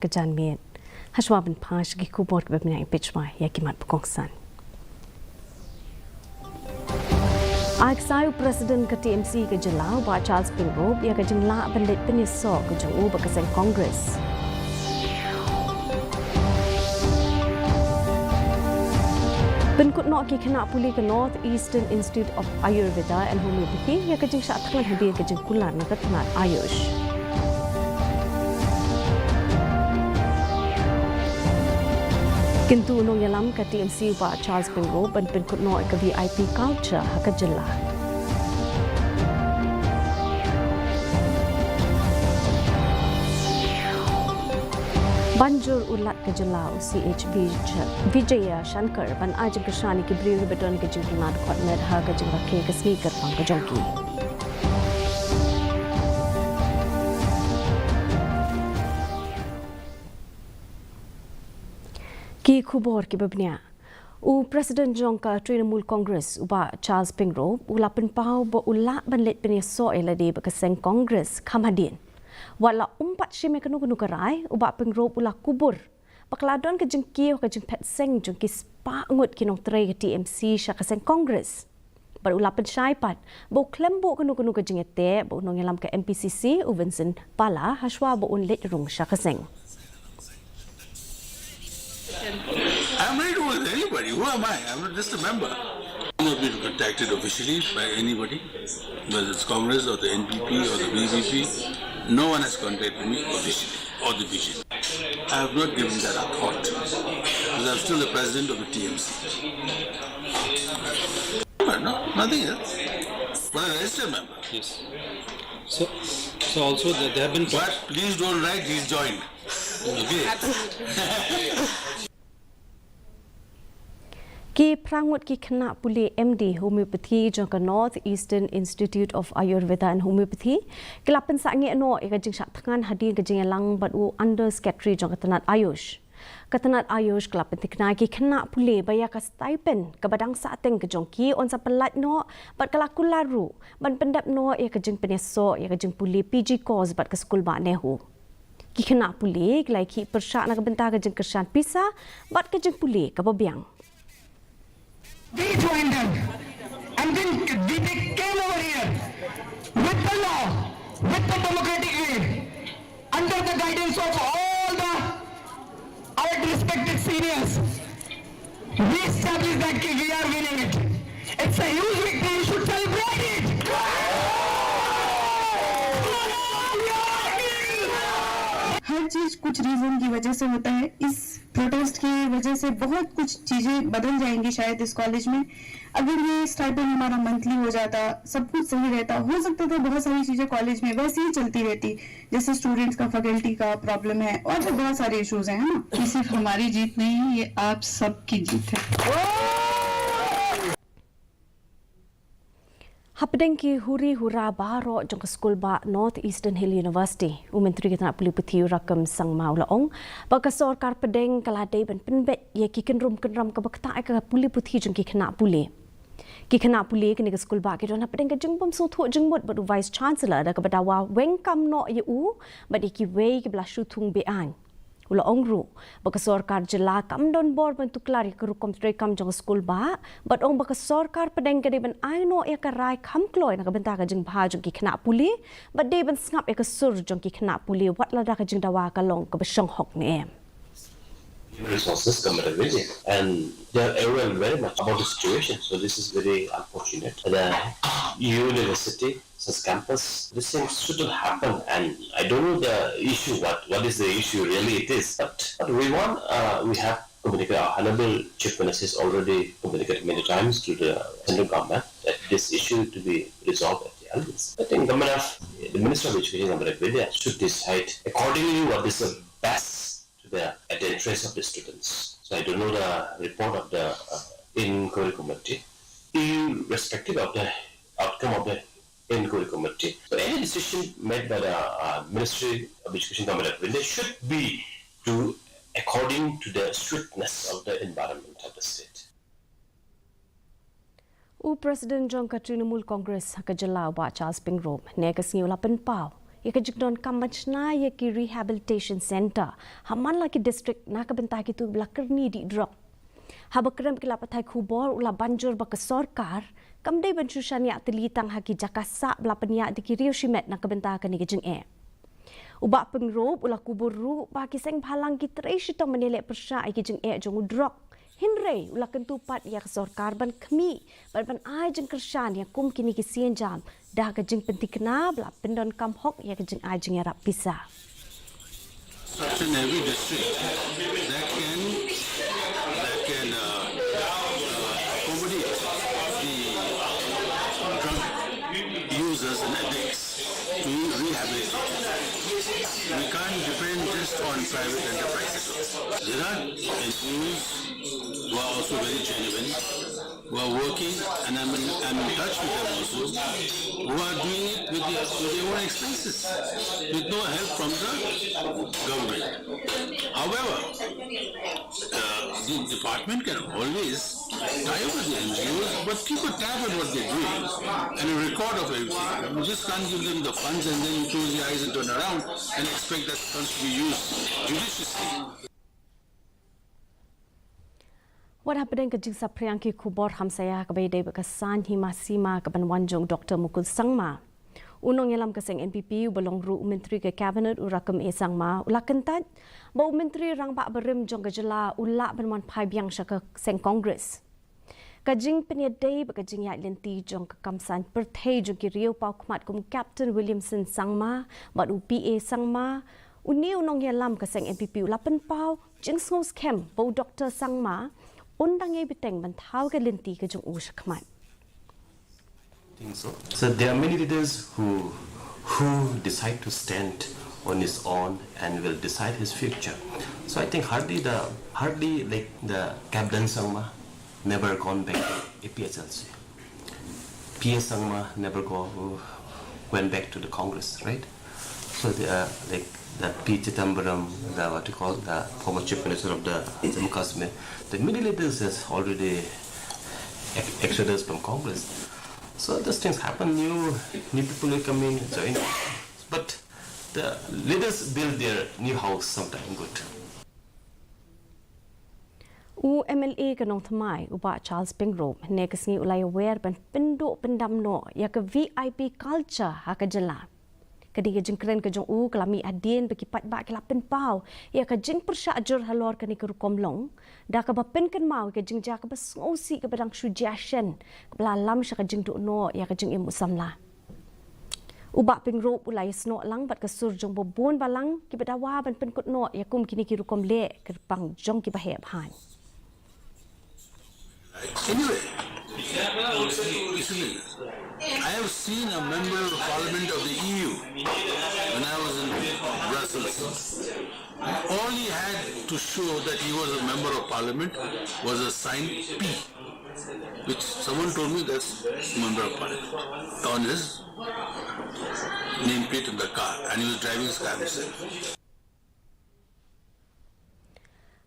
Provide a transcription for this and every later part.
Kejan miet, haswa ben pas gi kubot bebnya impeachment ya kimat pekongsan. Aksai Presiden ke TMC ke Jelau ba Charles Pingrove ya ke jengla benlit penisok ke jeng bakaseng Congress. Penkut nok ki kena puli ke North Eastern Institute of Ayurveda and Homeopathy ya ke jeng syak taklan hadir ke jeng kulan nak tenat Ayush. Kintu unong yalam ke TMC ba Charles Pingrove ban penkut nok ke VIP culture hak jelah. Banjur ulat ke jelau CHB Vijaya Shankar ban ajeng kesani ki beri beton ke jeng tunat kot medha ke jeng rakyat ke sneaker pang ke jongki. Ki kubor ki babnya. Presiden jongka Trinamool Congress uba Charles Pingrove ulapan pau bo ulak banlet penyeso eladi bekaseng Congress kamadin. Wala umpat shime kanu kerai uba Pingrove ulak kubur. Pakladon ke jengki ke jeng petseng jengki spangut kinong tray ke TMC syakaseng Congress. Bar ulapan syaipat bo klembo kanu ke jengete bo nong yalam ke MPCC u Vincent Pala haswa bo unlet rung syakaseng. I'm ready to work with anybody. Who am I? I'm just a member. I'm not being contacted officially by anybody, whether it's Congress or the NPP or the BVP. No one has contacted me officially or the vision. I have not given that a thought because I'm still the president of the TMC. No, nothing else. But I'm a registered member. Yes. So also there have been. But please don't write he's joined. Okay. Ki prangut ki kena puli MD Homeopathy jangka North Eastern Institute of Ayurveda and Homeopathy kelapan sangi no eka jing syak tangan hadir ke jing lang bat u under secretary jangka tenat Ayush. Ketenat Ayush kelapan tikna ki kena puli bayar ka stipend ke badang sateng ke jongki on sa pelat no bat kelaku laru ban pendap no eka jing peneso eka jing puli PG course bat ke skul ba nehu. Ki kena puli kelai ki persyak nak bentar ke jing kersan pisa bat ke jing puli ke babiang. We joined them and then we came over here with the law, with the democratic way, under the guidance of all our respected seniors. We established that we are winning it. It's a huge victory, you should celebrate it. हर चीज कुछ रीजन की वजह से होता है. इस प्रोटेस्ट की वजह से बहुत कुछ चीजें बदल जाएंगी शायद इस कॉलेज में. अगर ये स्टाइपेंड हमारा मंथली हो जाता, सब कुछ सही रहता, हो सकता था बहुत सारी चीजें कॉलेज में वैसे ही चलती रहती, जैसे स्टूडेंट्स का फैकल्टी का प्रॉब्लम है और भी बहुत सारे इश्यूज हैं, है ना. ये सिर्फ हमारी जीत नहीं है, ये आप सबकी जीत है. Hapdeng ki huri hura baro jong skul ba North Eastern Hill University. Menteri Ketenaga Putih rakam sang mau laong. Bakasor kar pedeng kaladai ban penbet ye ki kenrum kenram ka bakta ka puli putih jong ki kena puli. Ki kena puli ke skul ba ki don hapdeng ka jeng bom so tho jeng mot badu vice chancellor da ka badawa wengkam no ye u badi ki wei ki blashu thung be an. Ula ongru bakasor kar jela kam don bor bentuk lari ke rukom tre kam jong skul ba bat ong bakasor kar pedeng ke ban ai no ya ka rai kam kloi na ka benta ka jeng bha jong ki kena puli bat de ban snap ya ka sur jong ki kena puli wat la da ka jeng dawa ka long ka besong hok ne em. Resources come at a visit, and they are aware very much about the situation. So this is very unfortunate. The university, this campus, this thing shouldn't happen. And I don't know the issue. What is the issue really? It is, but we want. We have communicated. Our honorable chief minister has already communicated many times to the central government that this issue to be resolved at the earliest. I think the minister of education, Government of India, should decide accordingly what is the best at the interest of the students. So I don't know the report of the inquiry committee, irrespective of the outcome of the inquiry committee. So any decision made by the Ministry of Education Government of India should be according to the strictness of the environment of the state. Presiden jangka Trinamool Congress ka jelau ba Charles Pingrove ne ka singiu lapan pau ya ka jigdon kamachna ya ki Rehabilitation Center haman la ki district na ka bentah ki tu blakerni di drop habakram ki lapatai khubor ula banjur ba ka sarkar kamdai banshushan ya telitang haki jakasa blapanya di ki Rio Shimet na ka bentah ka ni gejing uba pengrob ula kuburu ba ki seng phalang ki trei shito menelek persya ki jeng jong drop Hinre ula kentupat ya sarkar ban khmi ban ai jeng kershan ya kum kini ki sien jam dah ka jeng pentikna bla pendon kam hok ya ka jeng ai jeng rap pisa such in every district that can accommodate the drug users and addicts to rehabilitate. We can't depend just on private enterprises. There are NGOs who are also very genuine, who are working, and I'm in touch with them also, who are doing it with their own expenses, with no help from the government. However, the department can always tie up with the NGOs, but keep a tab on what they're doing and a record of everything. You just can't give them the funds and then you close your eyes and turn around and expect that funds to be used judiciously. What happened ke jing sapriang ki khubor hamsaya ka bay day bakasan himasima ka banwanjong Dr. Mukul Sangma. Unong yalam ka seng NPP balong ru menteri ke cabinet urakam Sangma ulakentat ba menteri rang ba berim jong ka jela ulak banwan phai biang syaka seng Congress. Kajing penyedai bakajing ya lenti jong ka kamsan perthai jong ki riau pau khmat kum Captain Williamson Sangma bat UPA Sangma uni unong yalam ka seng NPP ulapen pau jing ngos kem bo Dr. Sangma undang ye biteng bantau ke lenti ke jong ushakmat. So there are many leaders who decide to stand on his own and will decide his future. So I think hardly like the Captain Sangma never gone back to APSLC. PS Sangma never went back to the Congress, right? So like the P. Chitambaram, the former chief minister of the Jammu Kashmir, the many leaders has already exodus from Congress. So those things happen, new people will come in, join. But the leaders build their new house sometime good. MLA kanong thamai uba Charles Pingrove nekasngi ulay aware ban pindo pendamno ya ka VIP culture hakajala. Kadi jing kren ka jong kalami adien bagi pat ba kila pen pau ya ka jing persya ajur halor kani ka rukom long da ka ba pen kan mau ka jing ja ka bas ngosi ka badang suggestion ka belalam sya ka jing do no ya ka jing imu samla uba Pingrove ulay sno lang bat ka sur jong bobon balang ki badawa ban pen kut no ya kum kini ki rukom le ka pang jong ki ba he han. Anyway, I have seen a member of parliament of the EU when I was in Brussels. All he had to show that he was a member of parliament was a sign P, which someone told me that's member of parliament on his nameplate in the car, and he was driving his car himself.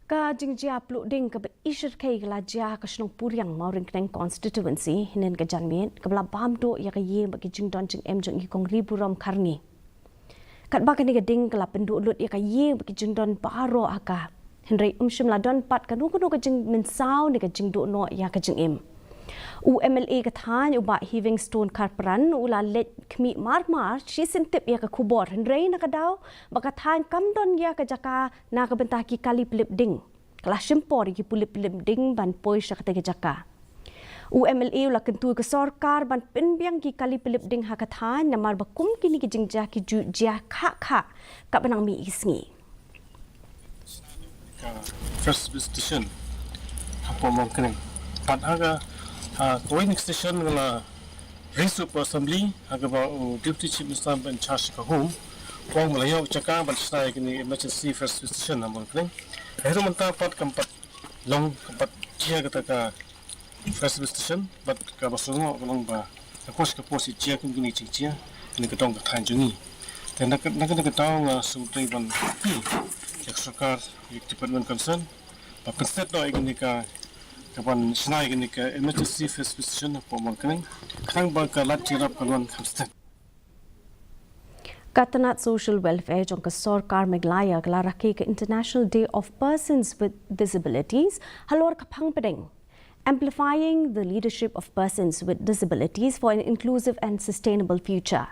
Ka jingjia pluk ding ka isher kai la jia ka snong puriang mauring kneng constituency hinen ka janmien ka bla bam do ya ka ye ba ki jingdon jing em jong ki kong riburam karni kat ba ka ni ka ding ka la pendu lut ya ka ye ba ki jingdon baro aka henry shim la don pat ka nu ka jing min sao ni ka jing do no ya ka jing em MLA ka than uba heaving stone karpran ula let khmi mar shi sintip ya ka khubor henry na ka daw ba ka than kam don ya ka jaka na ka bentah ki kali plip ding kala shimpor ki pulip plip ding ban poi sha ka jaka MLA ula kentu ka sarkar ban pinbiang ki kali plip ding ha ka than namar ba kum kini ki jingja ki ju jia kha ka banang mi isngi first station apa mungkin pat aga going station ngala race of assembly aga ba deputy chief minister in charge ka home kong Meghalaya chaka ban sai kini emergency first station namon kene hero manta pat kampat long kampat chia kata ka first station but ka basungo long ba pos chia kini chia ni ka tong ka than jungi dan nak ka tong su tei ban jak sarkar department concern ba consent no igni ka kapan senai gini ke emergency first position po mangkeng kang ba ka lat tirap kalon kamstet Katanat Social Welfare jong Sorkar Meghalaya gelarake ke International Day of Persons with Disabilities halor kapang pedeng, amplifying the leadership of persons with disabilities for an inclusive and sustainable future.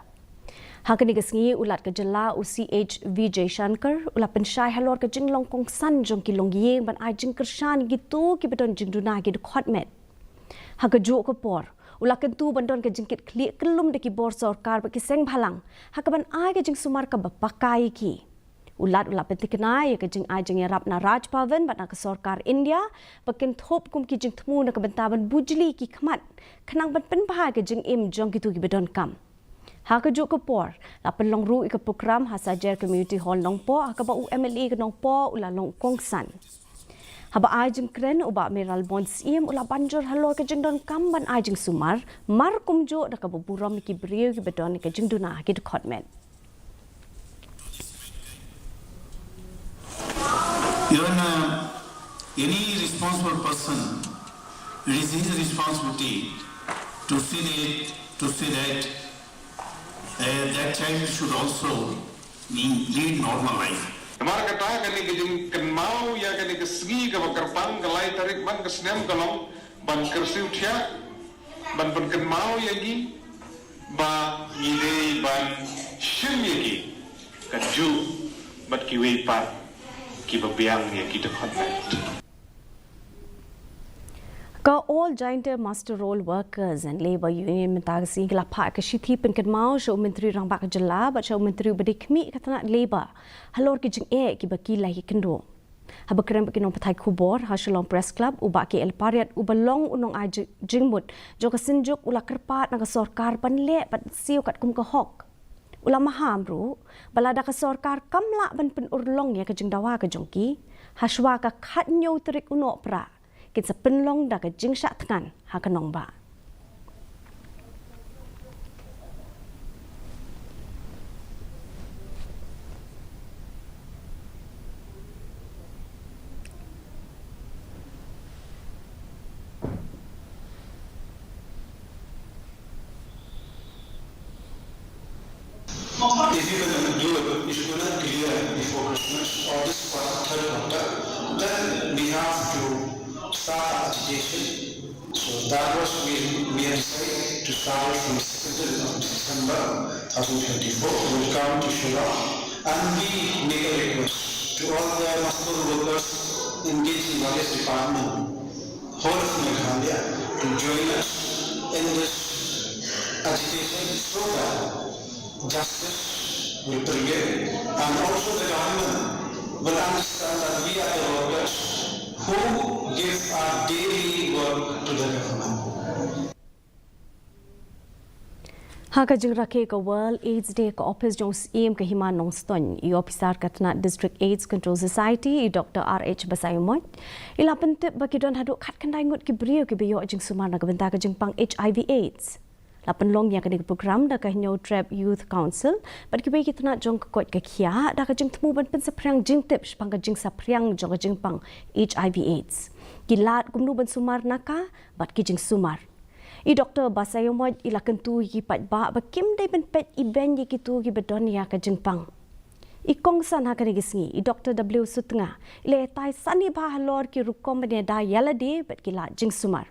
Hakani gasngi ulat ke jela UCH Vijay Shankar ulat pensyai halor ke jinglong kong san jong kilong yeng ban ai jing kershan gitu ki bedon jing duna ki khotmet. Hakajuk ke por ulah kentu bandon ke jingkit klik kelum deki bor sorkar baki seng bhalang hakaban ai ke jing sumar ka bapakai ki ulat pentikna ya ke jing ai jing yarap na Raj Bhavan bat na ke sorkar India bakin thop kum ki jing thmu na ke bentaban bujli ki khmat khnang ban pen bha ke jing im jong ki tu ki bedon kam hakajuk ke por la penlong ru ke program hasajer community hall nongpo hakaba UMLA ke nongpo ulah long kongsan haba ajing kren uba meral bonds iem ula banjur halor ke jingdon kamban ajing sumar mar kumjo da ka buram ki brio ki bedon ke jingduna ki khotmen. Even any responsible person, it is his responsibility to see that that child should also lead normal life. Hamaरा कटा करने के जिन कन्माओ या करने के सगी का वक्रपांग गलाई तारीख बन कर स्नेम कलों बन कर से उठा बन कन्माओ यगी बा ये बन शिम यगी कज्जू बट की वे पार की बब्यांग यगी तो खत्म Ka all joint master roll workers and labor union mentagasi kala pha ka shithi pen kan mau sho menteri rang ba ka jala ba sho menteri bedikmi katana labor halor ki jing e ki baki lai ki kendo habakram ki nong pathai khubor hashalong press club uba ki el pariat ubalong unong a jingmut jo ka sinjuk ula kerpat na ka sarkar panle pat siu kat kum ka hok ula maham ru balada ka sarkar kamla ban pen urlong ya ka jing dawa ka jongki haswa ka khat nyau trik uno pra kita penlong dah ke jing syak tengan hakanong ba. If you can do it, if you're not clear before Christmas or this third quarter, then we have to start agitation. So that was we had decided to start from 2nd of December 2024. We'll come to Shillong and we make a request to all the master workers engaged in various departments, whole of Meghalaya, to join us in this agitation so that justice will prevail and also the government will understand that we are the workers who give our daily work to the government. Haka jing rake ka World AIDS Day ka office jong aim ka hima nong ston I officer katna District AIDS Control Society I Dr. RH Basayumot ila pentip bagi don haduk khat kandai ngut ki brio ki biyo jing sumar na kabenta ka jing pang HIV AIDS. Lapan long yang kena program dah kahnya Trap Youth Council, pada kibai kita nak jong kekot kekia, dah kajeng temu ban pen sapriang jing tips, pang kajeng sapriang jong kajeng pang HIV/AIDS. Kilat kumnu ban sumar naka, bat kijeng sumar. I Dr. Basayomod ilakan tu ki pat ba, bakim day ban pet iben ki tu ki bedon ya kajeng pang. I kongsan ha kena gisngi, I Dr. W Sutnga, ila tai sani bah halor ki rukom ban da yala de, bat kilat jing sumar.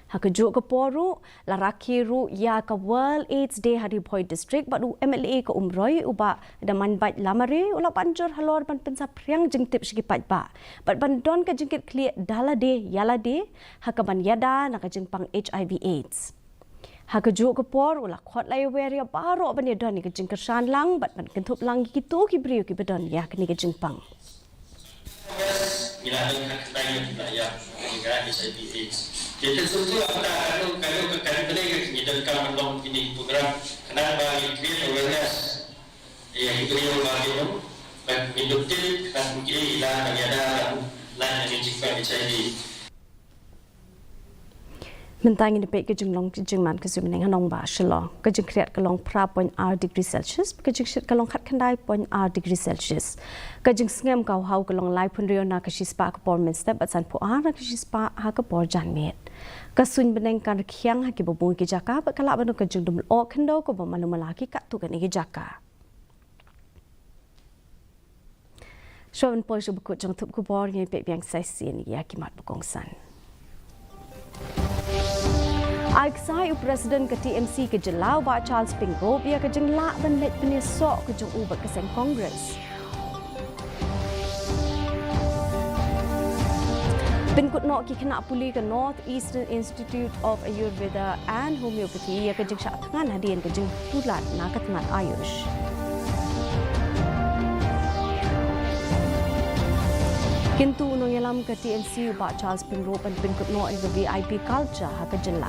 Hakajuk ke poru laraki ru ya ka World AIDS Day hari Boy District badu MLA ke umroi uba daman bat lamare ula panjur halor ban pensa priang jing tip sigi pat ba bat ban don ka jingkit clear dala de yala de hakaban yada na ka jing pang HIV AIDS hakajuk ke poru ula khot lai weria baro ban ya don ni ka jing kersan lang bat ban kentup lang ki tu ki brio ki bedon ya kini ka jing pang bila ada kata ya HIV/AIDS. Jadi tentu kalau kalian beli dalam long ini program kenapa create awareness yang beliau bagi dan induktif dan mungkin ilah ada lain yang jika HIV. Mentang ini pek kejeng long kejeng man kesum neng hanong ba shelo kejeng kreat kalong pra point R degree Celsius kejeng shit kalong khat khandai point R degree Celsius kejeng ngem kau hau kalong lai pun rio na kashi spa performance step atsan pu R na kashi spa ha ka por jan met kasun beneng kan khiang ha ki bobung ki jaka ba kala banu kejeng dum o khando ko ba manu malaki ka tu kan ki jaka Shon poi shu bukut jong tup kubor ngai pe biang sai sien ya kimat bukongsan. Aiksai Presiden ke TMC ke Jelau ba Charles Pingrop ia ke jengla ban let penisok ke jong ubat ke Congress. Pinkut nok ki kena puli ke North Eastern Institute of Ayurveda and Homeopathy ia ke jeng syak tangan hadian ke jeng tulat na ke tangan Ayush. Kintu unong yalam ke TMC ba Charles Pingrop dan pinkut nok ke VIP culture ha ke jela.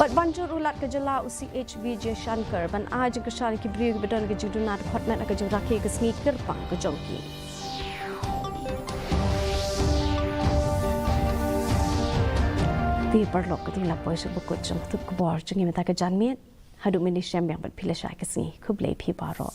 Bat banjur ulat ke jela UCHB je Shankar ban aj ke syari ki beri ke bedan ke juduna department ke juraki ke sengi kerpang ke jongki. Ti perlok ke tula poi sebukut jong tup kebor jengi meta ke janmiet hadu mini syam yang bat pila syai ke sengi kublai pi baro.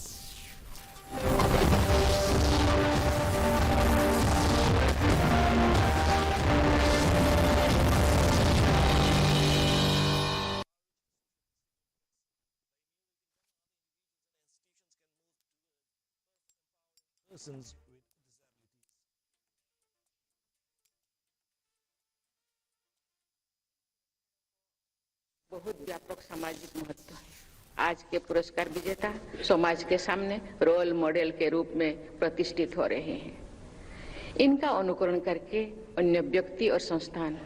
Persons with बहुत व्यापक सामाजिक महत्व है। आज के पुरस्कार विजेता समाज के सामने रोल मॉडल के रूप में प्रतिष्ठित हो रहे हैं। इनका अनुकरण करके अन्य व्यक्ति और संस्थान